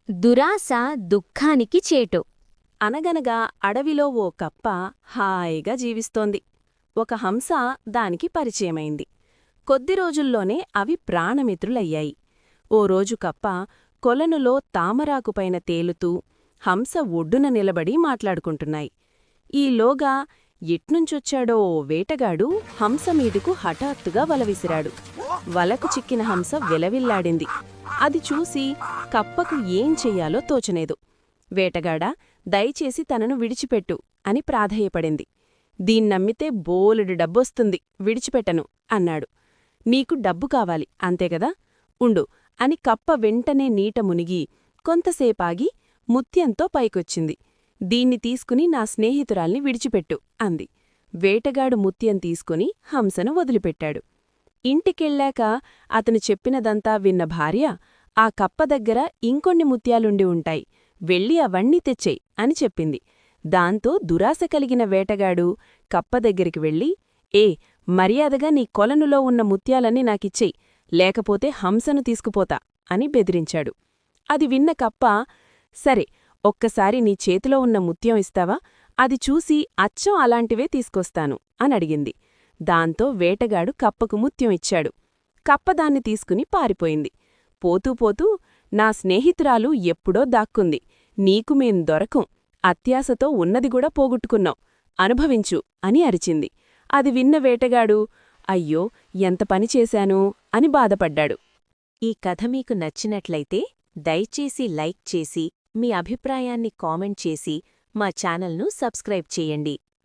దురాశ దుఃఖానికి చేటు. అనగనగా అడవిలో ఓ కప్ప హాయిగా జీవిస్తోంది. ఒక హంస దానికి పరిచయమైంది. కొద్ది రోజుల్లోనే అవి ప్రాణమిత్రులయ్యాయి. ఓ రోజు కప్ప కొలనులో తామరాకుపైన తేలుతూ హంస ఒడ్డున నిలబడి మాట్లాడుకుంటున్నాయి. ఈలోగా ఎట్నుంచొచ్చాడో ఓ వేటగాడు హంస మీదకు హఠాత్తుగా వల విసిరాడు. వలకు చిక్కిన హంస విలవిల్లాడింది. అది చూసి కప్పకు ఏం చెయ్యాలో తోచలేదు. వేటగాడా, దయచేసి తనను విడిచిపెట్టు అని ప్రాధేయపడింది. దీన్నమ్మితే బోలెడు డబ్బొస్తుంది, విడిచిపెట్టను అన్నాడు. నీకు డబ్బు కావాలి అంతేగదా, ఉండు అని కప్ప వెంటనే నీట మునిగి కొంతసేపాగి ముత్యంతో పైకొచ్చింది. దీన్ని తీసుకుని నా స్నేహితురాల్ని విడిచిపెట్టు అంది. వేటగాడు ముత్యం తీసుకుని హంసను వదిలిపెట్టాడు. ఇంటికెళ్ళాక అతను చెప్పినదంతా విన్న భార్య, ఆ కప్ప దగ్గర ఇంకొన్ని ముత్యాలుండి ఉంటాయి, వెళ్ళి అవన్నీ తెచ్చేయ్ అని చెప్పింది. దాంతో దురాశ కలిగిన వేటగాడు కప్ప దగ్గరికి వెళ్ళి, మర్యాదగా నీ కొలనులో ఉన్న ముత్యాలన్నీ నాకిచ్చేయ్, లేకపోతే హంసను తీసుకుపోతా అని బెదిరించాడు. అది విన్న కప్ప, సరే ఒక్కసారి నీ చేతిలో ఉన్న ముత్యం ఇస్తావా, అది చూసి అచ్చం అలాంటివే తీసుకొస్తాను అనడిగింది. దాంతో వేటగాడు కప్పకు ముత్యం ఇచ్చాడు. కప్ప దాన్ని తీసుకుని పారిపోయింది. పోతూ పోతూ, నా స్నేహితురాలు ఎప్పుడో దాక్కుంది, నీకు మేం దొరకం, అత్యాశతో ఉన్నదిగూడా పోగొట్టుకున్నాం, అనుభవించు అని అరిచింది. అది విన్న వేటగాడు, అయ్యో ఎంత పనిచేశాను అని బాధపడ్డాడు. ఈ కథ మీకు నచ్చినట్లయితే దయచేసి లైక్ చేసి మీ అభిప్రాయాన్ని కామెంట్ చేసి మా ఛానల్ను సబ్స్క్రైబ్ చేయండి.